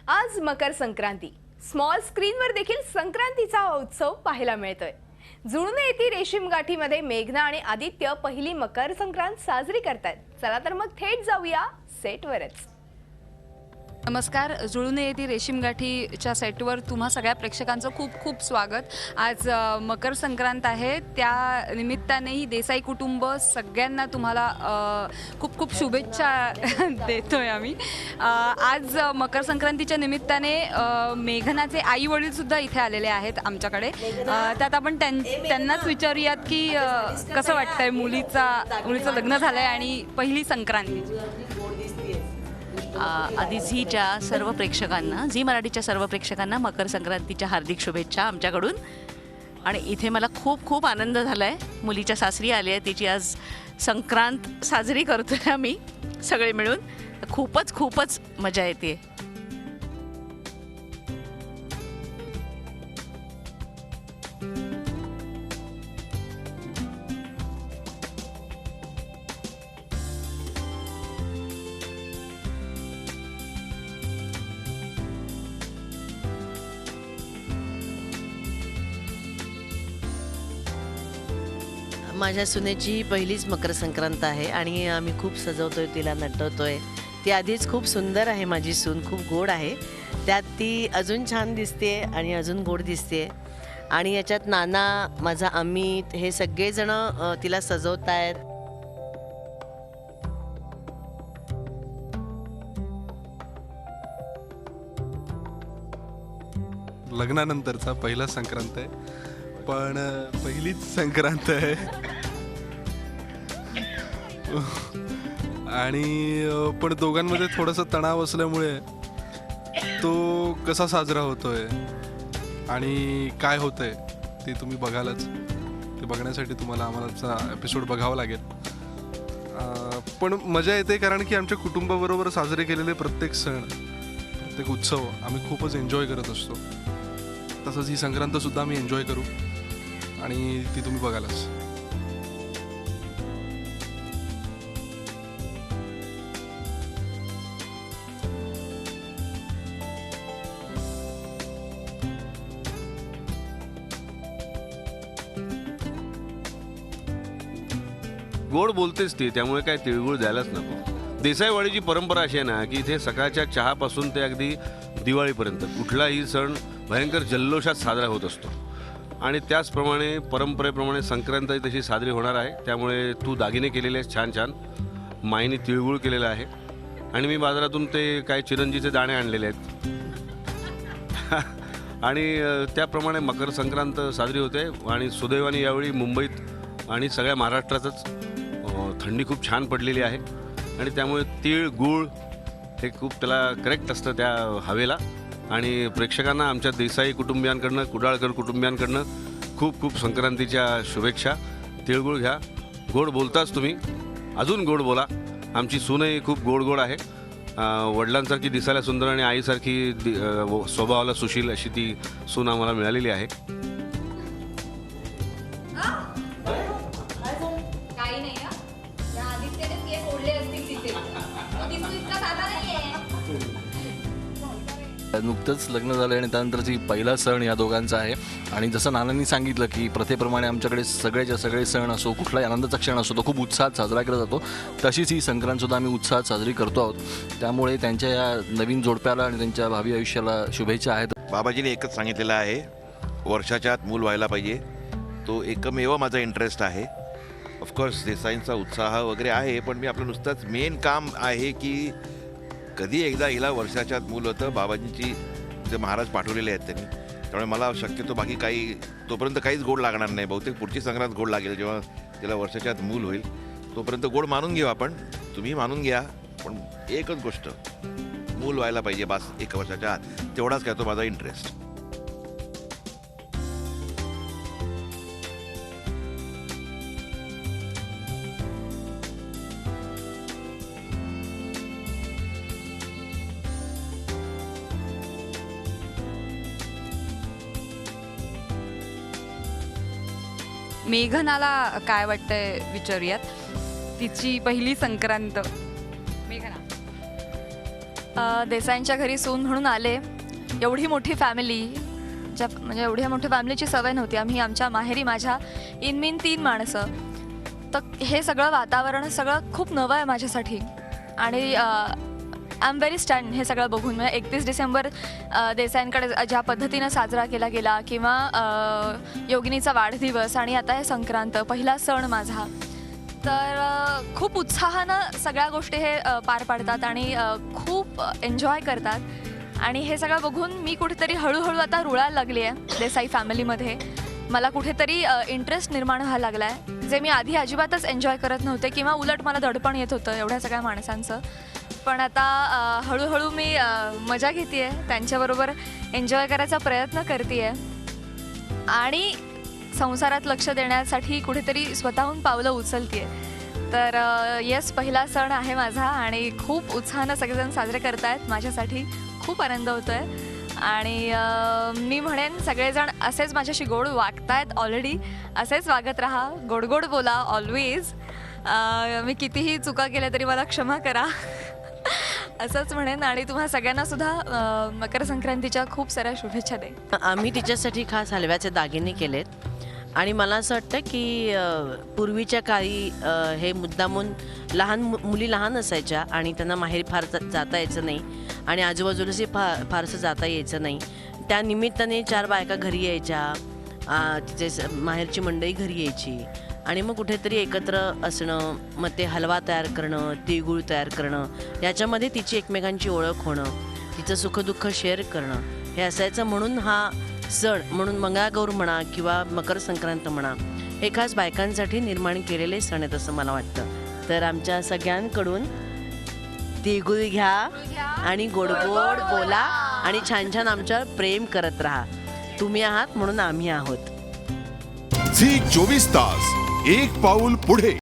आज मकर संक्रांती. स्मॉल स्क्रीनवर देखील संक्रांतीचा उत्सव पाहायला मिळतोय. जुळून येती रेशीम गाठीमध्ये मेघना आणि आदित्य पहिली मकर संक्रांत साजरी करतायत. चला तर मग थेट जाऊया सेटवरच. नमस्कार. जुळून येती रेशीम गाठीच्या सेटवर तुम्हा सगळ्या प्रेक्षकांचं खूप खूप स्वागत. आज मकर संक्रांत आहे, त्या निमित्तानेही देसाई कुटुंब सगळ्यांना तुम्हाला खूप खूप शुभेच्छा देतोय आम्ही. आज मकर संक्रांतीच्या निमित्ताने मेघनाचे आई वडील सुद्धा इथे आलेले आहेत आमच्याकडे. त्यात आपण त्यांनाच विचारूयात की कसं वाटतंय मुलीचं लग्न झालंय आणि पहिली संक्रांती. आधी झीच्या सर्व प्रेक्षकांना, झी मराठीच्या सर्व प्रेक्षकांना मकर संक्रांतीच्या हार्दिक शुभेच्छा आमच्याकडून. आणि इथे मला खूप खूप आनंद झाला आहे. मुलीच्या सासरी आली आहे, तिची आज संक्रांत साजरी करतोय आम्ही सगळे मिळून. खूपच मजा येते. माझ्या सुनेची पहिलीच मकर संक्रांत आहे आणि आम्ही खूप सजवतोय, तिला नटवतोय. ती आधीच खूप सुंदर आहे, माझी सून खूप गोड आहे. त्यात ती अजून छान दिसते आणि अजून गोड दिसते. आणि याच्यात नाना, माझा अमित, हे सगळेजण तिला सजवत आहेत. लग्नानंतरचा पहिला संक्रांत आहे, पण पहिलीच संक्रांत आहे. आणि पण दोघांमध्ये थोडासा तणाव असल्यामुळे तो कसा साजरा होतोय आणि काय होतंय ते तुम्ही बघालच. ते बघण्यासाठी तुम्हाला आम्हाला एपिसोड बघावा लागेल. पण मजा येते कारण की आमच्या कुटुंबाबरोबर साजरे केलेले प्रत्येक सण, प्रत्येक उत्सव आम्ही खूपच एन्जॉय करत असतो. तसंच ही संक्रांतसुद्धा आम्ही एन्जॉय करू आणि ती तुम्ही बघालच. गोड बोलतेच ती, त्यामुळे काय तिळगुळ द्यायलाच नको. देसाईवाडीची परंपरा अशी आहे ना की इथे सकाळच्या चहापासून ते अगदी दिवाळीपर्यंत कुठलाही सण भयंकर जल्लोषात साजरा होत असतो. आणि त्याचप्रमाणे परंपरेप्रमाणे संक्रांत तशी साजरी होणार आहे. त्यामुळे तू दागिने केलेले आहेत छान छान, माईने तिळगुळ केलेला आहे आणि मी बाजारातून ते काय चिरंजीचे दाणे आणलेले आहेत. आणि त्याप्रमाणे मकर संक्रांत साजरी होते. आणि सुदैवाने यावेळी मुंबईत आणि सगळ्या महाराष्ट्रातच थंडी खूप छान पडलेली आहे आणि त्यामुळे तीळ गूळ हे खूप त्याला करेक्ट असतं त्या हवेला. आणि प्रेक्षकांना आमच्या देसाई कुटुंबियांकडनं, कुडाळकर कुटुंबियांकडनं खूप खूप संक्रांतीच्या शुभेच्छा. तिळगुळ घ्या, गोड बोलताच तुम्ही, अजून गोड बोला. आमची सूनही खूप गोड आहे. वडिलांसारखी दिसायला सुंदर आणि आईसारखी स्वभावाला सुशील अशी ती सून आम्हाला मिळालेली आहे. नुकतंच लग्न झालं आणि त्यानंतरची पहिला सण या दोघांचा आहे. आणि जसं नानांनी सांगितलं की प्रथेप्रमाणे आमच्याकडे सगळे सण असो, कुठलाही आनंदाचा क्षण असो, तो खूप उत्साहात साजरा केला जातो. तशीच ही संक्रांतसुद्धा आम्ही उत्साहात साजरी करतो आहोत. त्यामुळे त्यांच्या या नवीन जोडप्याला आणि त्यांच्या भावी आयुष्याला शुभेच्छा आहेत. बाबाजीने एकच सांगितलेलं आहे, वर्षाच्या आत मूल व्हायला पाहिजे. तो एकमेव माझा इंटरेस्ट आहे. ऑफकोर्स देसाईंचा उत्साह वगैरे आहे, पण मी आपलं नुसतंच मेन काम आहे की कधी एकदा हिला वर्षाच्या आत मूल होतं. बाबाजींची जे महाराज पाठवलेले आहेत त्यांनी, त्यामुळे मला शक्यतो बाकी काही तोपर्यंत काहीच गोड लागणार नाही. बहुतेक पुढची संक्रांत गोड लागेल जेव्हा तिला वर्षाच्या आत मूल होईल. तोपर्यंत गोड मानून घेऊ आपण, तुम्ही मानून घ्या. पण एकच गोष्ट, मूल व्हायला पाहिजे बस 1 वर्षाच्या आत. तेवढाच काय तो माझा इंटरेस्ट. मेघनाला काय वाटतंय विचारूयात. तिची पहिली संक्रांत. मेघना, देसाईंच्या घरी सून म्हणून आले. एवढी मोठी फॅमिली, म्हणजे एवढ्या मोठ्या फॅमिलीची सवय नव्हती. आम्ही आमच्या माहेरी माझ्या इनमीन 3 माणसं. तर हे सगळं वातावरण सगळं खूप नवं आहे माझ्यासाठी आणि आय एम व्हेरी स्टन हे सगळं बघून. म्हणजे 31 डिसेंबर देसाईंकडे ज्या पद्धतीनं साजरा केला गेला किंवा योगिनीचा वाढदिवस आणि आता हे संक्रांत पहिला सण माझा, तर खूप उत्साहानं सगळ्या गोष्टी हे पार पाडतात आणि खूप एन्जॉय करतात आणि हे सगळं बघून मी कुठेतरी हळूहळू आता रुळायला लागली आहे देसाई फॅमिलीमध्ये. मला कुठेतरी इंटरेस्ट निर्माण व्हायला लागला आहे, जे मी आधी अजिबातच एन्जॉय करत नव्हते किंवा उलट मला दडपण येत होतं एवढ्या सगळ्या माणसांचं. पण आता हळूहळू मी मजा घेते आहे, त्यांच्याबरोबर एन्जॉय करायचा प्रयत्न करते आहे आणि संसारात लक्ष देण्यासाठी कुठेतरी स्वतःहून पावलं उचलते आहे. तर येस, पहिला सण आहे माझा आणि खूप उत्साहानं सगळेजण साजरे करत आहेत. माझ्यासाठी खूप आनंद होतो आहे आणि मी म्हणेन सगळेजण असेच माझ्याशी गोड वागतायत ऑलरेडी, असेच वागत राहा, गोड गोड बोला ऑलवेज. मी कितीही चुका केल्या तरी मला क्षमा करा असंच म्हणेन आणि तुम्हा सगळ्यांना सुद्धा मकर संक्रांतीच्या खूप साऱ्या शुभेच्छा दे. आम्ही तिच्यासाठी खास हलव्याचे दागिने केलेत आणि मला असं वाटतं की पूर्वीच्या काळी हे मुद्दामून मुली लहान असायच्या आणि त्यांना माहेरी फार जाता यायचं नाही आणि आजूबाजूलाही फारसं जाता यायचं नाही. त्या निमित्ताने 4 बायका घरी यायच्या, तिचे माहेरची मंडळी घरी यायची आणि मग कुठेतरी एकत्र असणं, मग ते हलवा तयार करणं, तिळगुळ तयार करणं, याच्यामध्ये तिची एकमेकांची ओळख होणं, तिचं सुखदुःख शेअर करणं हे असायचं. म्हणून हा सण, म्हणून मंगळागौर म्हणा किंवा मकर संक्रांत म्हणा, हे खास बायकांसाठी निर्माण केलेले सण आहेत असं मला वाटतं. तर आमच्या सगळ्यांकडून तिळगुळ घ्या आणि गोड गोड बोला आणि छान छान आमच्यावर प्रेम करत राहा. तुम्ही आहात म्हणून आम्ही आहोत. झी 24 तास, एक पाऊल पुढे.